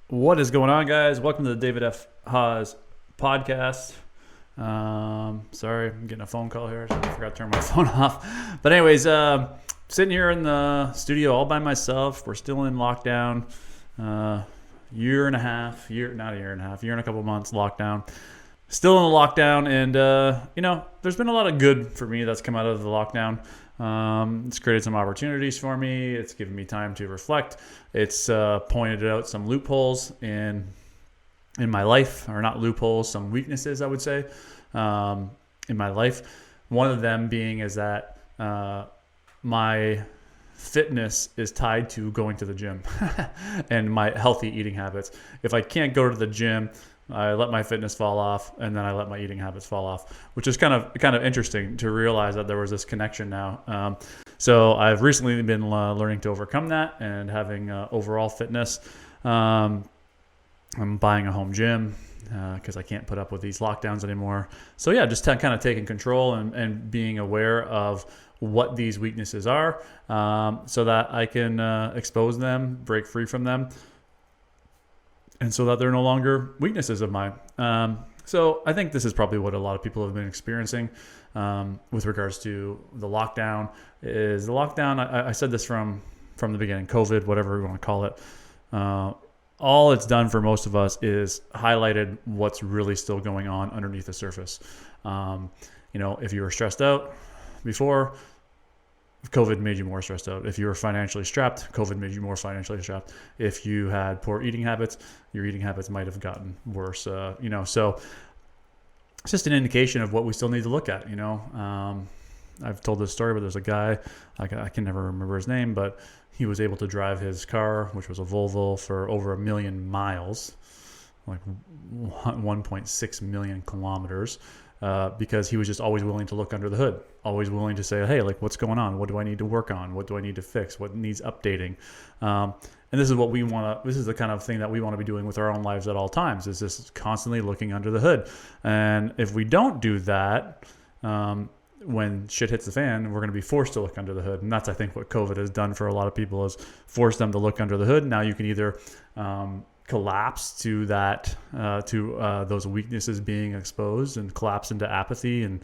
What is going on, guys? Welcome to the David F. Haas podcast. Sorry, I'm getting a phone call here. So I forgot to turn my phone off. But anyways, sitting here in the studio all by myself. We're still in lockdown. Year and a couple of months lockdown. Still in the lockdown, and there's been a lot of good for me that's come out of the lockdown. It's created some opportunities for me. It's given me time to reflect. It's pointed out some loopholes in my life, or not loopholes, some weaknesses, I would say, in my life. One of them being is that my fitness is tied to going to the gym and my healthy eating habits. If I can't go to the gym, I let my fitness fall off, and then I let my eating habits fall off, which is kind of interesting to realize that there was this connection now. So I've recently been learning to overcome that and having overall fitness. I'm buying a home gym because I can't put up with these lockdowns anymore. So yeah, just kind of taking control and being aware of what these weaknesses are, so that I can expose them, break free from them, and so that they're no longer weaknesses of mine. So I think this is probably what a lot of people have been experiencing with regards to the lockdown. Is the lockdown? I said this from the beginning. COVID, whatever we want to call it. All it's done for most of us is highlighted what's really still going on underneath the surface. If you were stressed out before, COVID made you more stressed out. If you were financially strapped, COVID made you more financially strapped. If you had poor eating habits, your eating habits might have gotten worse. So it's just an indication of what we still need to look at. I've told this story, but there's a guy, I can never remember his name, but he was able to drive his car, which was a Volvo, for over 1 million miles, like 1.6 million kilometers. Because he was just always willing to look under the hood, always willing to say, hey, like, what's going on? What do I need to work on? What do I need to fix? What needs updating? And this is what we want to, this is the kind of thing that we want to be doing with our own lives at all times, is just constantly looking under the hood. And if we don't do that, when shit hits the fan, we're going to be forced to look under the hood. And that's, I think, what COVID has done for a lot of people, is forced them to look under the hood. Now you can either collapse to that, those weaknesses being exposed, and collapse into apathy and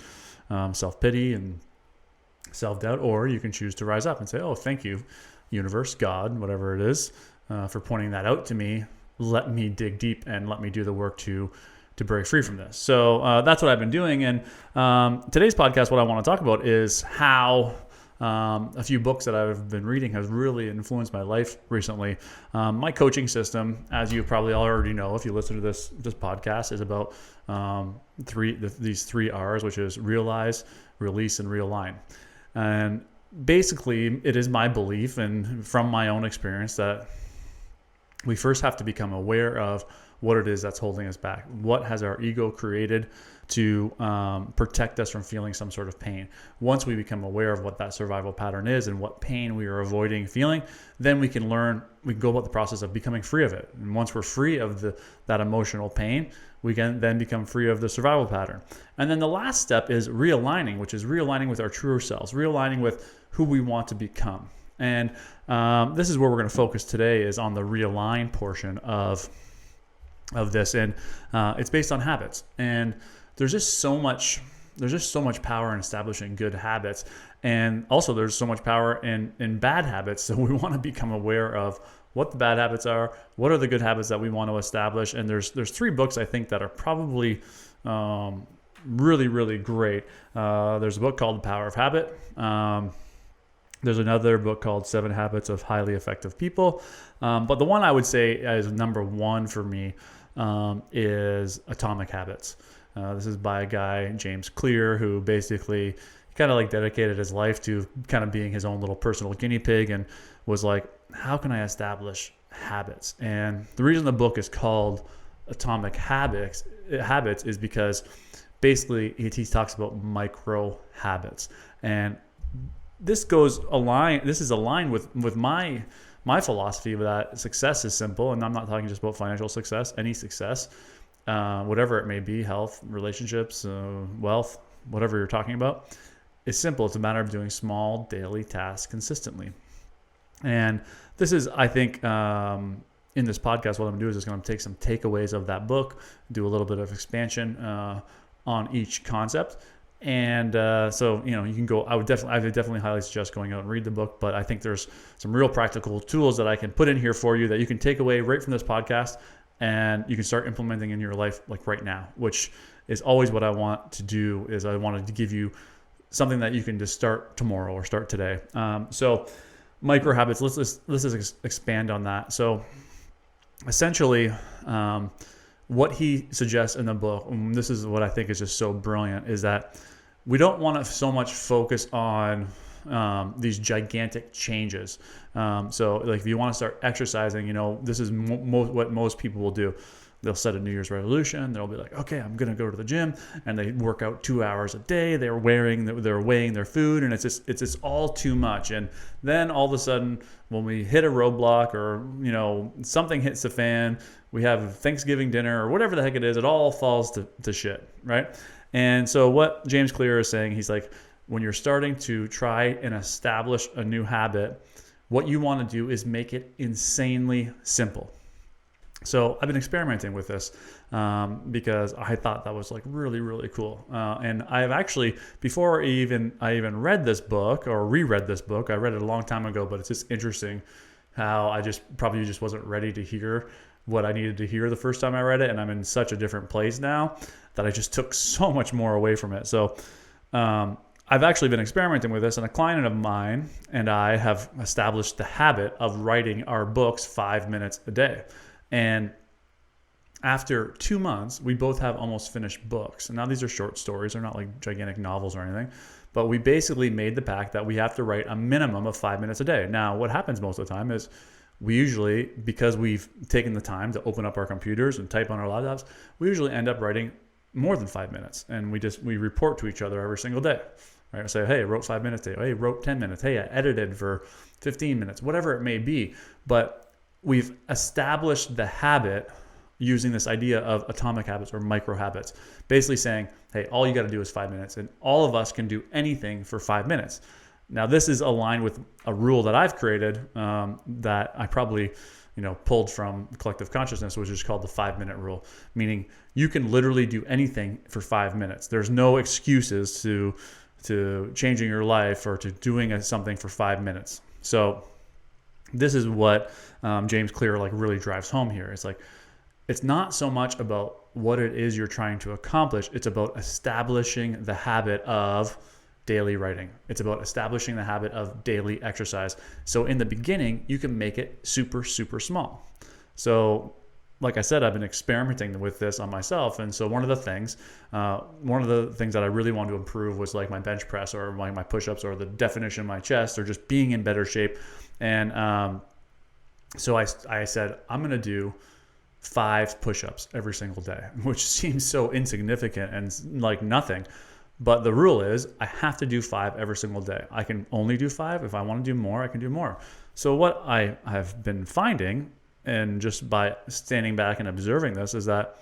self-pity and self-doubt, or you can choose to rise up and say, oh, thank you, universe, God, whatever it is, for pointing that out to me. Let me dig deep and let me do the work to break free from this. So that's what I've been doing. And today's podcast, what I want to talk about is how a few books that I've been reading has really influenced my life recently. My coaching system, as you probably already know if you listen to this podcast, is about these three R's, which is realize, release, and realign. And basically, it is my belief, and from my own experience, that we first have to become aware of what it is that's holding us back. What has our ego created to protect us from feeling some sort of pain? Once we become aware of what that survival pattern is and what pain we are avoiding feeling, then we can go about the process of becoming free of it. And once we're free of that emotional pain, we can then become free of the survival pattern. And then the last step is realigning, which is realigning with our truer selves, realigning with who we want to become. And this is where we're going to focus today, is on the realign portion of this. And it's based on habits. And there's just so much power in establishing good habits, and also there's so much power in bad habits. So we want to become aware of what the bad habits are, what are the good habits that we want to establish. And there's 3 books I think that are probably really, really great. There's a book called The Power of Habit. There's another book called 7 Habits of Highly Effective People. But the one I would say is number 1 for me is Atomic Habits. This is by a guy, James Clear, who basically kind of like dedicated his life to kind of being his own little personal guinea pig, and was like, how can I establish habits? And the reason the book is called Atomic Habits is because basically he talks about micro habits. And this is aligned with my philosophy that success is simple. And I'm not talking just about financial success, any success, whatever it may be, health, relationships, wealth, whatever you're talking about. It's simple. It's a matter of doing small daily tasks consistently. And this is, I think, in this podcast, what I'm going to do is just going to take some takeaways of that book, do a little bit of expansion on each concept. And so, you can go, I would definitely highly suggest going out and read the book, but I think there's some real practical tools that I can put in here for you that you can take away right from this podcast and you can start implementing in your life like right now, which is always what I want to do. Is I wanted to give you something that you can just start tomorrow or start today. So micro habits, let's just expand on that. So essentially, what he suggests in the book, and this is what I think is just so brilliant, is that we don't want to so much focus on these gigantic changes. So like if you want to start exercising, this is what most people will do. They'll set a New Year's resolution. They'll be like, okay, I'm going to go to the gym, and they work out 2 hours a day. They're weighing their food, and it's just all too much. And then all of a sudden, when we hit a roadblock or something hits the fan, we have Thanksgiving dinner or whatever the heck it is, it all falls to shit, right? And so what James Clear is saying, he's like, when you're starting to try and establish a new habit, what you want to do is make it insanely simple. So I've been experimenting with this because I thought that was like really, really cool. And I've actually, before I even read this book or reread this book, I read it a long time ago, but it's just interesting how I probably wasn't ready to hear what I needed to hear the first time I read it. And I'm in such a different place now that I just took so much more away from it. So I've actually been experimenting with this, and a client of mine and I have established the habit of writing our books 5 minutes a day. And after 2 months, we both have almost finished books. And now these are short stories. They're not like gigantic novels or anything. But we basically made the pact that we have to write a minimum of 5 minutes a day. Now, what happens most of the time is we usually, because we've taken the time to open up our computers and type on our laptops, we usually end up writing more than 5 minutes. And we report to each other every single day. Right? We say, hey, I wrote 5 minutes today. Hey, I wrote 10 minutes. Hey, I edited for 15 minutes, whatever it may be. But we've established the habit using this idea of atomic habits or micro habits, basically saying, hey, all you got to do is 5 minutes, and all of us can do anything for 5 minutes. Now, this is aligned with a rule that I've created that I probably pulled from collective consciousness, which is called the 5-minute rule, meaning you can literally do anything for 5 minutes. There's no excuses to changing your life or to doing something for 5 minutes. So this is what James Clear really drives home here. It's like, it's not so much about what it is you're trying to accomplish. It's about establishing the habit of daily writing. It's about establishing the habit of daily exercise. So in the beginning, you can make it super, super small. So like I said, I've been experimenting with this on myself. And so one of the things that I really wanted to improve was like my bench press or my push-ups or the definition of my chest or just being in better shape. And so I said, I'm going to do 5 push-ups every single day, which seems so insignificant and like nothing. But the rule is I have to do 5 every single day. I can only do 5. If I want to do more, I can do more. So what I have been finding, and just by standing back and observing this, is that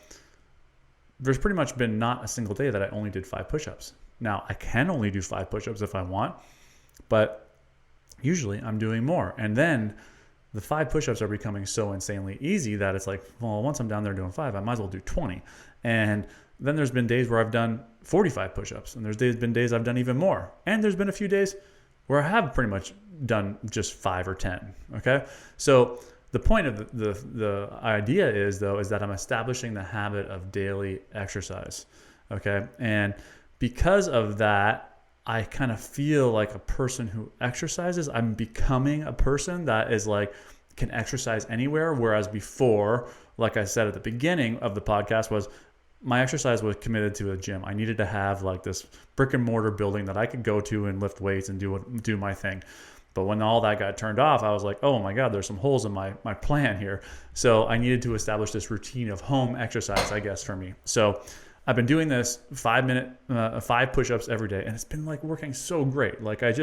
there's pretty much been not a single day that I only did 5 push-ups. Now, I can only do 5 push-ups if I want, but usually I'm doing more. And then the 5 push-ups are becoming so insanely easy that it's like, well, once I'm down there doing 5, I might as well do 20. And then there's been days where I've done 45 push-ups, and there's been days I've done even more. And there's been a few days where I have pretty much done just 5 or 10. Okay, so the point of the idea is that I'm establishing the habit of daily exercise. Okay, and because of that, I kind of feel like a person who exercises. I'm becoming a person that is like can exercise anywhere, whereas before, like I said at the beginning of the podcast, was my exercise was committed to a gym. I needed to have like this brick and mortar building that I could go to and lift weights and do my thing. But when all that got turned off, I was like, oh my God, there's some holes in my plan here. So I needed to establish this routine of home exercise, I guess, for me. So I've been doing this 5 push-ups every day, and it's been like working so great. Like I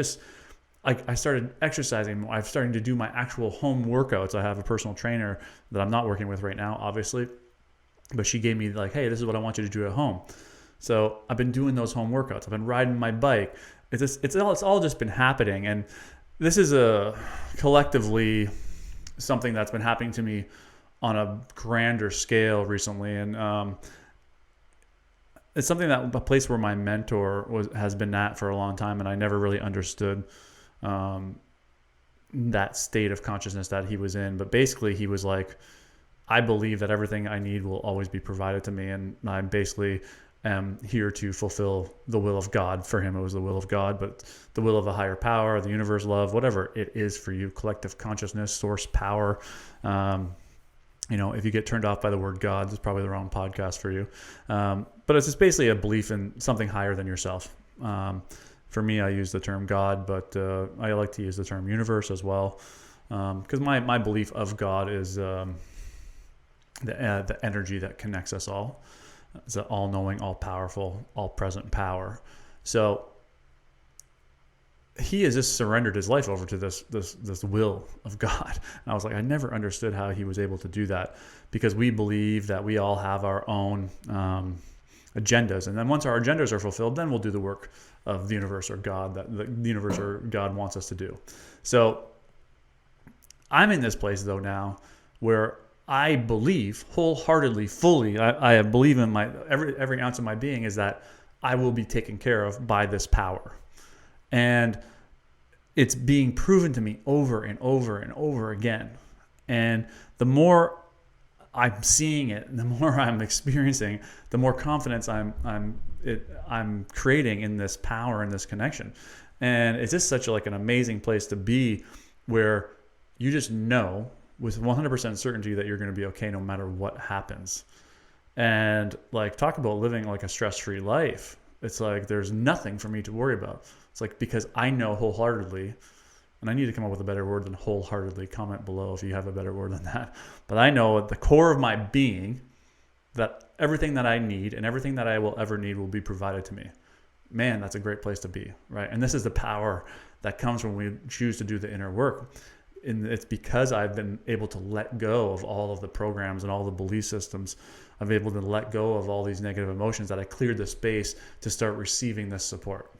started exercising. I'm starting to do my actual home workouts. I have a personal trainer that I'm not working with right now, obviously, but she gave me like, hey, this is what I want you to do at home. So I've been doing those home workouts. I've been riding my bike. It's all just been happening. And this is collectively something that's been happening to me on a grander scale recently, and it's something that a place where my mentor has been at for a long time, and I never really understood that state of consciousness that he was in. But basically, he was like, I believe that everything I need will always be provided to me, and I basically am here to fulfill the will of God. For him, it was the will of God, but the will of a higher power, the universe, love, whatever it is for you, collective consciousness, source power. If you get turned off by the word God, it's probably the wrong podcast for you. But it's just basically a belief in something higher than yourself. For me, I use the term God, but I like to use the term universe as well, because my belief of God is the energy that connects us all. It's an all-knowing, all-powerful, all-present power. So he has just surrendered his life over to this will of God. And I was like, I never understood how he was able to do that, because we believe that we all have our own agendas. And then once our agendas are fulfilled, then we'll do the work of the universe or God that the universe or God wants us to do. So I'm in this place though now where I believe wholeheartedly, fully, I believe in my every ounce of my being is that I will be taken care of by this power. And it's being proven to me over and over and over again. And the more I'm seeing it, and the more I'm experiencing, the more confidence I'm creating in this power and this connection. And it's just such an amazing place to be, where you just know with 100% certainty that you're going to be okay no matter what happens. And talk about living a stress-free life. It's like there's nothing for me to worry about. It's because I know wholeheartedly, and I need to come up with a better word than wholeheartedly. Comment below if you have a better word than that. But I know at the core of my being that everything that I need and everything that I will ever need will be provided to me. Man, that's a great place to be, right? And this is the power that comes when we choose to do the inner work. And it's because I've been able to let go of all of the programs and all the belief systems. I've been able to let go of all these negative emotions, that I cleared the space to start receiving this support.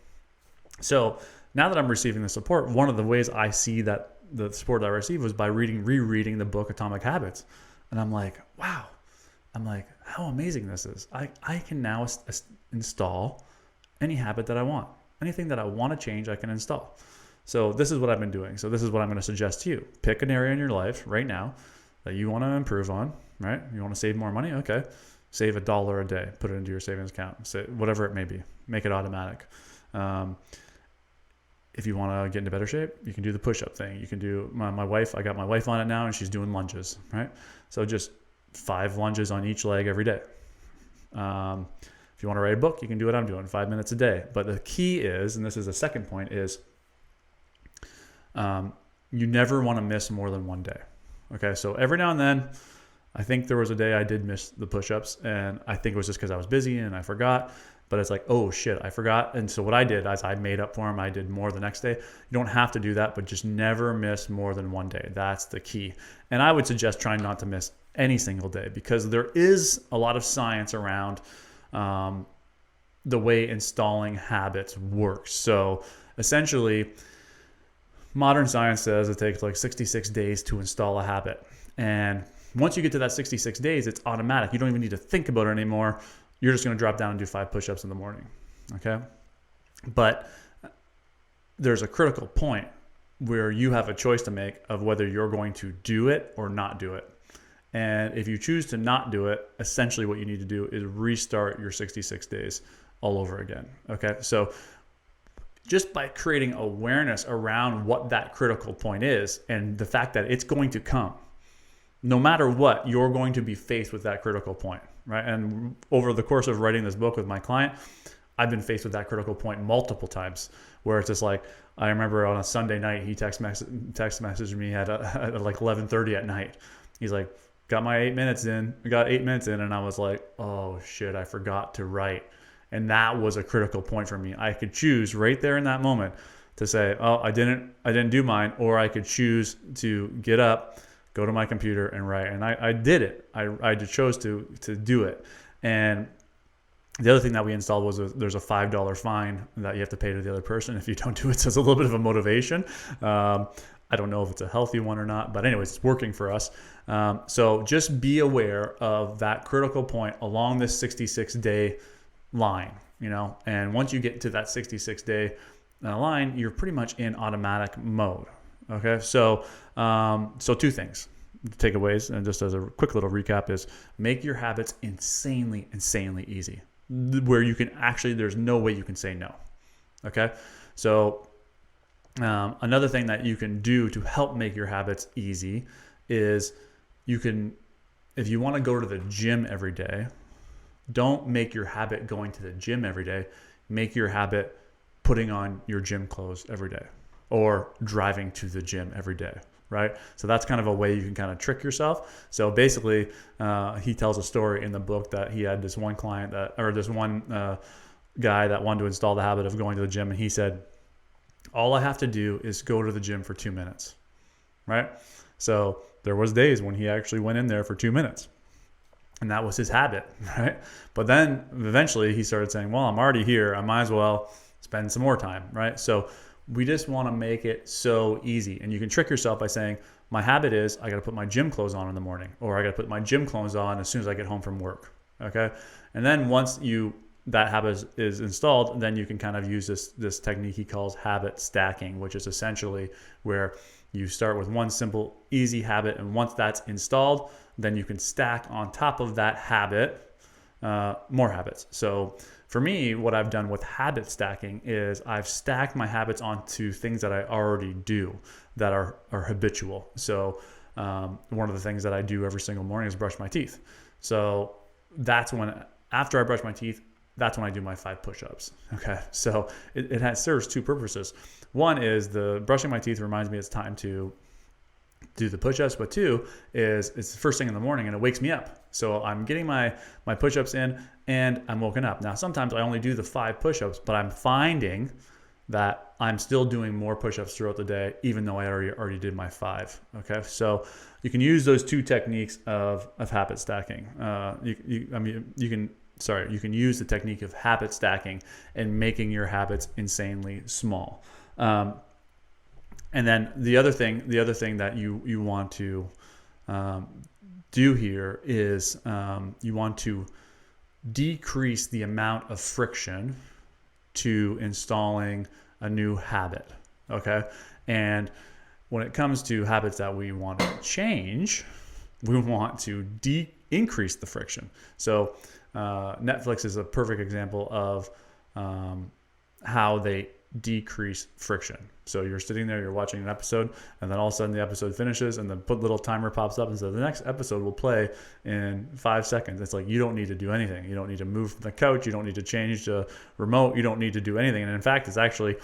So now that I'm receiving the support, one of the ways I see that the support that I receive was by rereading the book Atomic Habits. And I'm like, wow. I'm like, how amazing this is. I can now install any habit that I want. Anything that I want to change, I can install. So this is what I've been doing. So this is what I'm going to suggest to you. Pick an area in your life right now that you want to improve on, right? You want to save more money? Okay. Save $1 a day. Put it into your savings account. Say whatever it may be. Make it automatic. If you want to get into better shape, you can do the push-up thing. You can do my wife. I got my wife on it now, and she's doing lunges, right? So just 5 lunges on each leg every day. If you want to write a book, you can do what I'm doing, 5 minutes a day. But the key is, and this is the second point, is you never want to miss more than one day. Okay, so every now and then, I think there was a day I did miss the push-ups, and I think it was just because I was busy and I forgot. But it's like, oh shit, I forgot. And so what I did is I made up for them. I did more the next day. You don't have to do that, but just never miss more than one day. That's the key. And I would suggest trying not to miss any single day, because there is a lot of science around the way installing habits works. So essentially, modern science says it takes 66 days to install a habit. And once you get to that 66 days, it's automatic. You don't even need to think about it anymore. You're just going to drop down and do 5 push-ups in the morning. Okay? But there's a critical point where you have a choice to make of whether you're going to do it or not do it. And if you choose to not do it, essentially what you need to do is restart your 66 days all over again. Okay? So just by creating awareness around what that critical point is, and the fact that it's going to come, no matter what, you're going to be faced with that critical point, right? And over the course of writing this book with my client, I've been faced with that critical point multiple times, where it's just like, I remember on a Sunday night, he text messaged me at 11:30 at night. He's like, got my 8 minutes in. We got 8 minutes in, and I was like, oh shit, I forgot to write. And that was a critical point for me. I could choose right there in that moment to say, oh, I didn't do mine, or I could choose to get up, go to my computer and write. And I did it. I chose to do it. And the other thing that we installed was there's a $5 fine that you have to pay to the other person if you don't do it. So it's a little bit of a motivation. I I don't know if it's a healthy one or not, but anyways, it's working for us. So just be aware of that critical point along this 66-day line, and once you get to that 66-day line, you're pretty much in automatic mode. Okay. So two things, takeaways, and just as a quick little recap is make your habits insanely easy, where you can there's no way you can say no. Okay. So another thing that you can do to help make your habits easy is if you want to go to the gym every day, don't make your habit going to the gym every day. Make your habit putting on your gym clothes every day or driving to the gym every day, right? So that's kind of a way you can kind of trick yourself. So basically, he tells a story in the book that he had this one client this one guy that wanted to install the habit of going to the gym. And he said, all I have to do is go to the gym for 2 minutes, right? So there was days when he actually went in there for 2 minutes. And that was his habit, right? But then eventually he started saying, well, I'm already here. I might as well spend some more time, right? So we just want to make it so easy. And you can trick yourself by saying, my habit is I got to put my gym clothes on in the morning, or I got to put my gym clothes on as soon as I get home from work, okay? And then once that habit is installed, then you can kind of use this technique he calls habit stacking, which is essentially where you start with one simple, easy habit. And once that's installed, then you can stack on top of that habit more habits. So for me, what I've done with habit stacking is I've stacked my habits onto things that I already do that are habitual. So one of the things that I do every single morning is brush my teeth. So that's after I brush my teeth, that's when I do my 5 push-ups. Okay. So it serves 2 purposes. One is the brushing my teeth reminds me it's time to do the push-ups, but 2 is it's the first thing in the morning and it wakes me up. So I'm getting my push-ups in and I'm woken up. Now, sometimes I only do the 5 push-ups, but I'm finding that I'm still doing more push-ups throughout the day, even though I already did my 5. Okay. So you can use those 2 techniques of habit stacking. You can use the technique of habit stacking and making your habits insanely small. And then the other thing that you want to do here is you want to decrease the amount of friction to installing a new habit. Okay. And when it comes to habits that we want to change, we want to increase the friction. So Netflix is a perfect example of how they decrease friction. So you're sitting there, you're watching an episode, and then all of a sudden the episode finishes and the little timer pops up and says the next episode will play in 5 seconds. It's like you don't need to do anything. You don't need to move from the couch. You don't need to change the remote. You don't need to do anything. And in fact, it's actually,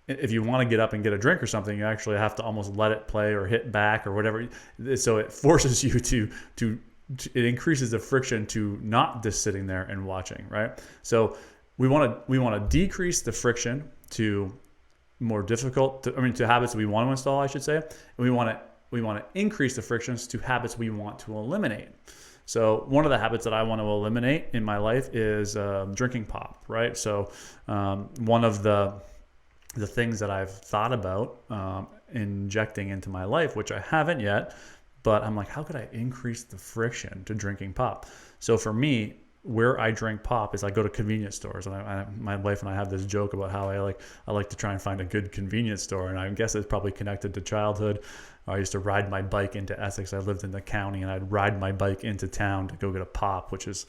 if you want to get up and get a drink or something, you actually have to almost let it play or hit back or whatever. So it forces you it increases the friction to not just sitting there and watching, right? So we want to decrease the friction to more difficult, to habits that we want to install, I should say. And we want to increase the frictions to habits we want to eliminate. So one of the habits that I want to eliminate in my life is drinking pop, right? So one of the things that I've thought about injecting into my life, which I haven't yet, but I'm like, how could I increase the friction to drinking pop? So for me, where I drink pop is I go to convenience stores, and my wife and I have this joke about how I like to try and find a good convenience store, and I guess it's probably connected to childhood. I used to ride my bike into Essex. I lived in the county, and I'd ride my bike into town to go get a pop, which is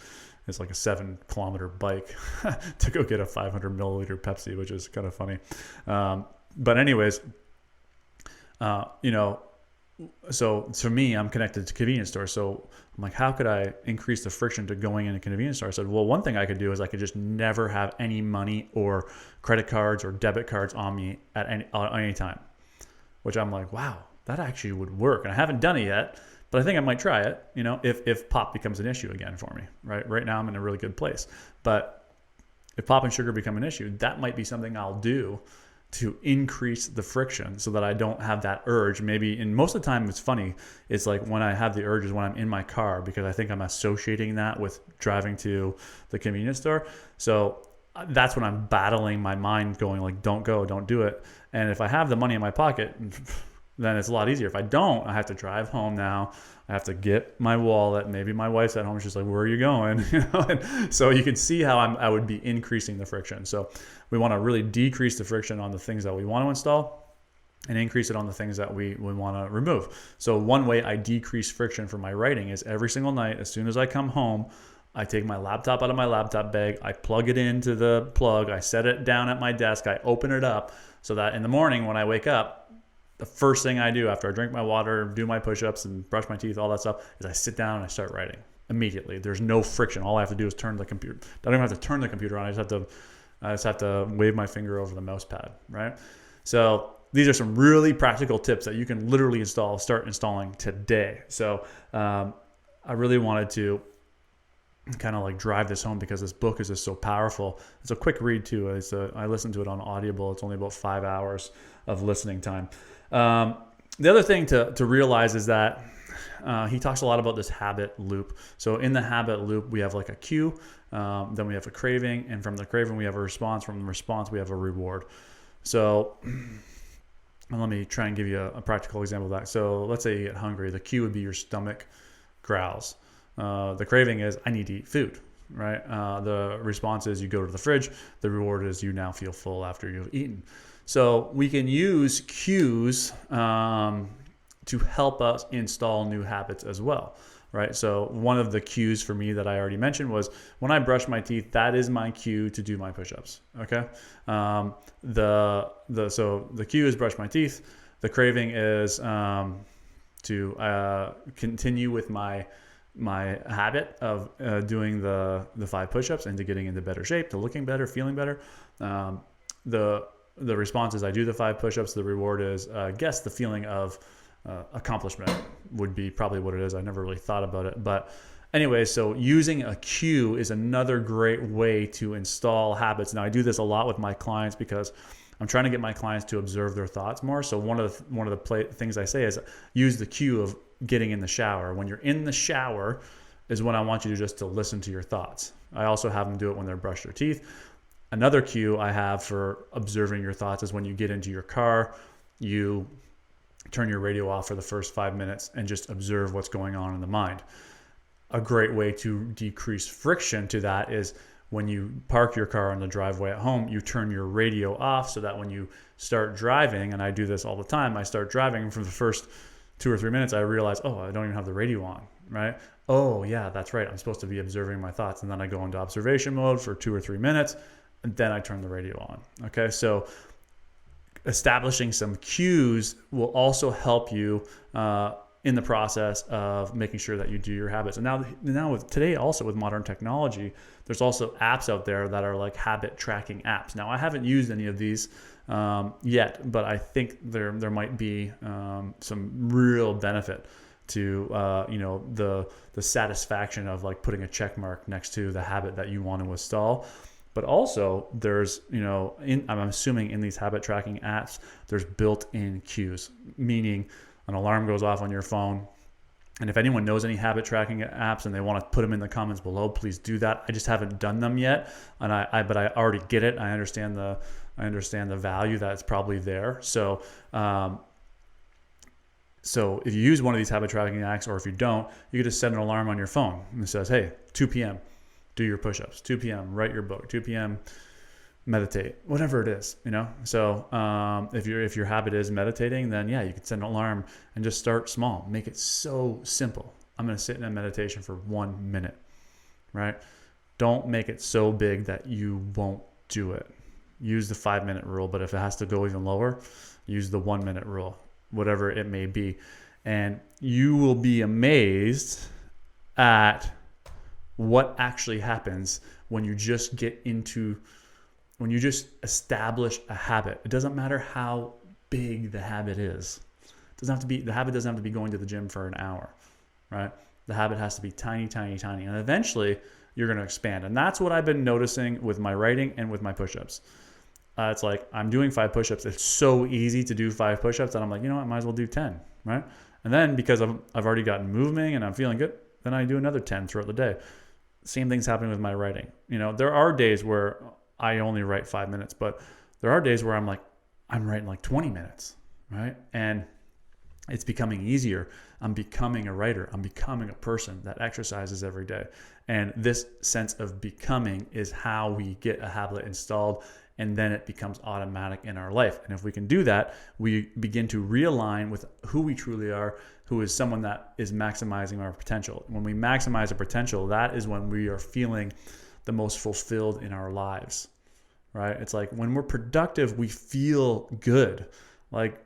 like a 7-kilometer bike to go get a 500 milliliter Pepsi, which is kind of funny. But anyways, so for me, I'm connected to convenience stores. So I'm like, how could I increase the friction to going in a convenience store? I said, well, one thing I could do is I could just never have any money or credit cards or debit cards on me at any time, which I'm like, wow, that actually would work. And I haven't done it yet, but I think I might try it, if pop becomes an issue again for me, right? Right now I'm in a really good place, but if pop and sugar become an issue, that might be something I'll do to increase the friction so that I don't have that urge. Maybe, and most of the time it's funny, it's like when I have the urge is when I'm in my car, because I think I'm associating that with driving to the convenience store. So that's when I'm battling my mind going like, don't go, don't do it. And if I have the money in my pocket, then it's a lot easier. If I don't, I have to drive home now. I have to get my wallet. Maybe my wife's at home. She's like, where are you going? And so you can see how I would be increasing the friction. So we want to really decrease the friction on the things that we want to install and increase it on the things that we want to remove. So one way I decrease friction for my writing is every single night, as soon as I come home, I take my laptop out of my laptop bag, I plug it into the plug, I set it down at my desk, I open it up so that in the morning when I wake up, the first thing I do after I drink my water, do my push-ups and brush my teeth, all that stuff, is I sit down and I start writing immediately. There's no friction. All I have to do is turn the computer. I don't even have to turn the computer on. I just have to wave my finger over the mouse pad, right? So these are some really practical tips that you can literally start installing today. So I really wanted to kind of like drive this home because this book is just so powerful. It's a quick read too. I listened to it on Audible. It's only about 5 hours of listening time. The other thing to realize is that he talks a lot about this habit loop. So in the habit loop, we have like a cue, then we have a craving, and from the craving, we have a response. From the response, we have a reward. So let me try and give you a practical example of that. So let's say you get hungry. The cue would be your stomach growls. The craving is I need to eat food, right? The response is you go to the fridge. The reward is you now feel full after you've eaten. So we can use cues to help us install new habits as well, right? So one of the cues for me that I already mentioned was when I brush my teeth, that is my cue to do my push-ups, okay? So the cue is brush my teeth. The craving is to continue with my habit of doing the 5 push-ups and to getting into better shape, to looking better, feeling better. The response is I do the 5 push-ups. The reward is guess the feeling of accomplishment would be probably what it is. I never really thought about it, but anyway, so using a cue is another great way to install habits. Now I do this a lot with my clients because I'm trying to get my clients to observe their thoughts more. So one of the things I say is use the cue of getting in the shower. When you're in the shower is when I want you to listen to your thoughts. I also have them do it when they brush their teeth. Another cue I have for observing your thoughts is when you get into your car, you turn your radio off for the first 5 minutes and just observe what's going on in the mind. A great way to decrease friction to that is when you park your car on the driveway at home, you turn your radio off so that when you start driving, and I do this all the time, I start driving for the first 2 or 3 minutes, I realize, oh, I don't even have the radio on, right? Oh yeah, that's right. I'm supposed to be observing my thoughts. And then I go into observation mode for 2 or 3 minutes, and then I turn the radio on. Okay, so establishing some cues will also help you in the process of making sure that you do your habits. And now with today, also with modern technology, there's also apps out there that are like habit tracking apps. Now I haven't used any of these yet, but I think there might be some real benefit to the satisfaction of like putting a check mark next to the habit that you want to install. But also there's, I'm assuming in these habit tracking apps, there's built-in cues, meaning an alarm goes off on your phone. And if anyone knows any habit tracking apps and they want to put them in the comments below, please do that. I just haven't done them yet. But I already get it. I understand the value that's probably there. So if you use one of these habit tracking apps, or if you don't, you can just set an alarm on your phone and it says, hey, 2 p.m., do your push-ups. 2 p.m., write your book. 2 p.m., meditate. Whatever it is, So if your habit is meditating, then yeah, you can set an alarm and just start small. Make it so simple. I'm going to sit in a meditation for 1 minute, right? Don't make it so big that you won't do it. Use the 5-minute rule, but if it has to go even lower, use the 1-minute rule, whatever it may be. And you will be amazed at what actually happens when you just establish a habit. It doesn't matter how big the habit is. The habit doesn't have to be going to the gym for an hour, right? The habit has to be tiny, tiny, tiny. And eventually you're going to expand. And that's what I've been noticing with my writing and with my push-ups. It's like I'm doing 5 push-ups. It's so easy to do 5 push-ups that I'm like, I might as well do 10, right? And then because I've already gotten moving and I'm feeling good, then I do another 10 throughout the day. Same thing's happening with my writing. There are days where I only write 5 minutes, but there are days where I'm writing like 20 minutes, right? And It's becoming easier. I'm becoming a writer. I'm becoming a person that exercises every day. And this sense of becoming is how we get a habit installed, and then it becomes automatic in our life. And if we can do that, we begin to realign with who we truly are, who is someone that is maximizing our potential. When we maximize our potential, that is when we are feeling the most fulfilled in our lives, right? It's like when we're productive, we feel good. Like,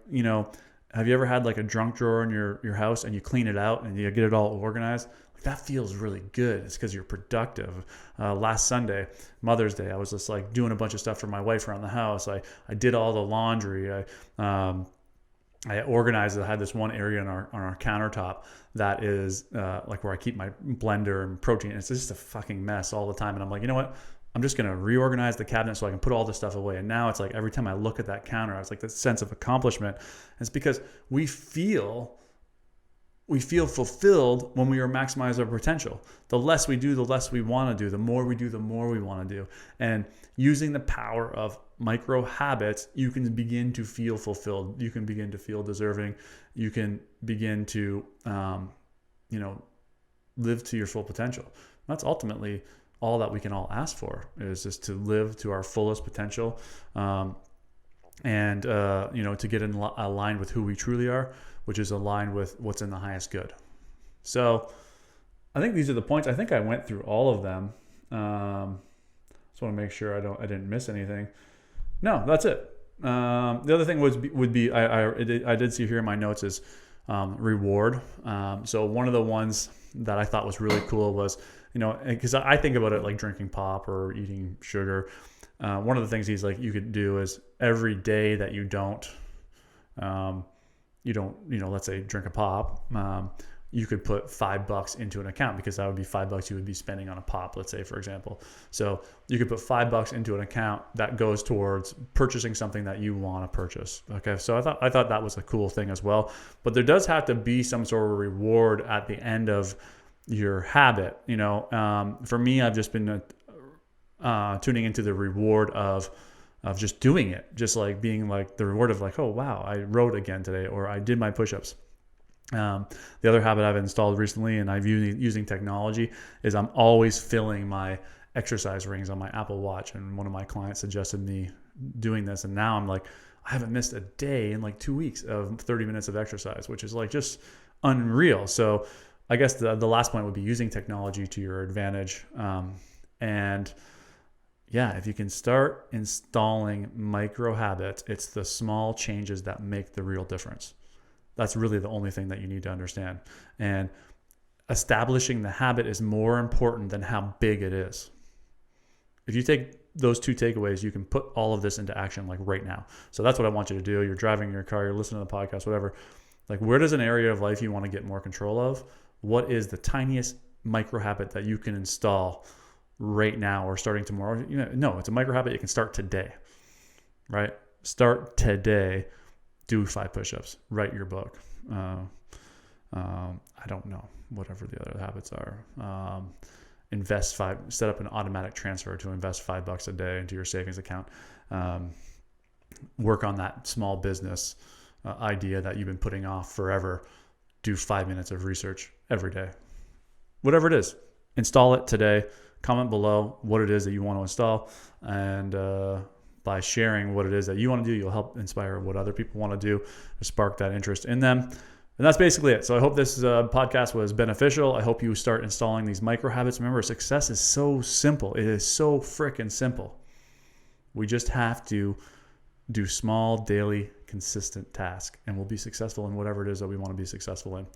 have you ever had like a junk drawer in your house and you clean it out and you get it all organized? Like that feels really good. It's because you're productive. Last Sunday, Mother's Day, I was just like doing a bunch of stuff for my wife around the house. I did all the laundry. I organized it. I had this one area on our countertop that is like where I keep my blender and protein. It's just a fucking mess all the time. And I'm like, you know what? I'm just going to reorganize the cabinet so I can put all this stuff away. And now it's like every time I look at that counter, it's like this sense of accomplishment. And it's because we feel fulfilled when we are maximize our potential. The less we do, the less we want to do. The more we do, the more we want to do. And using the power of micro habits, you can begin to feel fulfilled. You can begin to feel deserving. You can begin to, live to your full potential. That's ultimately all that we can all ask for, is just to live to our fullest potential, and to get aligned with who we truly are, which is aligned with what's in the highest good. So I think these are the points. I think I went through all of them. Just want to make sure I didn't miss anything. No, that's it. The other thing would be I did see here in my notes is reward. So one of the ones that I thought was really cool was, because I think about it like drinking pop or eating sugar. One of the things he's like, you could do is every day that you don't, let's say drink a pop, you could put $5 into an account, because that would be $5 you would be spending on a pop, let's say, for example. So you could put $5 into an account that goes towards purchasing something that you want to purchase. Okay. So I thought that was a cool thing as well, but there does have to be some sort of reward at the end of your habit. For me, I've just been tuning into the reward of just doing it, just like being like the reward of like, oh wow, I wrote again today, or I did my push-ups. The other habit I've installed recently, and I've using technology, is I'm always filling my exercise rings on my Apple Watch. And one of my clients suggested me doing this, and now I'm like, I haven't missed a day in like 2 weeks of 30 minutes of exercise, which is like just unreal. So I guess the last point would be using technology to your advantage. And yeah, if you can start installing micro habits, it's the small changes that make the real difference. That's really the only thing that you need to understand. And establishing the habit is more important than how big it is. If you take those two takeaways, you can put all of this into action like right now. So that's what I want you to do. You're driving your car, you're listening to the podcast, whatever. Like, where does an area of life you want to get more control of? What is the tiniest micro habit that you can install right now or starting tomorrow? No, it's a micro habit you can start today, right? Start today. Do 5 push-ups. Write your book. I don't know, whatever the other habits are. Set up an automatic transfer to invest $5 a day into your savings account. Work on that small business idea that you've been putting off forever. Do 5 minutes of research every day. Whatever it is, install it today. Comment below what it is that you want to install, and by sharing what it is that you want to do, you'll help inspire what other people want to do, to spark that interest in them. And that's basically it. So I hope this podcast was beneficial. I hope you start installing these micro habits. Remember, success is so simple. It is so freaking simple. We just have to do small, daily, consistent tasks, and we'll be successful in whatever it is that we want to be successful in.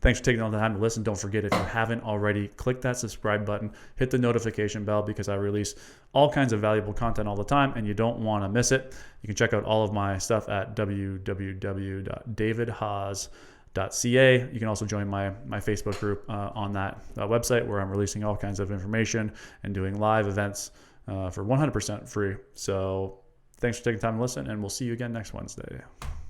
Thanks for taking all the time to listen. Don't forget, if you haven't already, click that subscribe button, hit the notification bell, because I release all kinds of valuable content all the time and you don't want to miss it. You can check out all of my stuff at www.davidhaas.ca. You can also join my Facebook group on that website, where I'm releasing all kinds of information and doing live events for 100% free. So thanks for taking time to listen, and we'll see you again next Wednesday.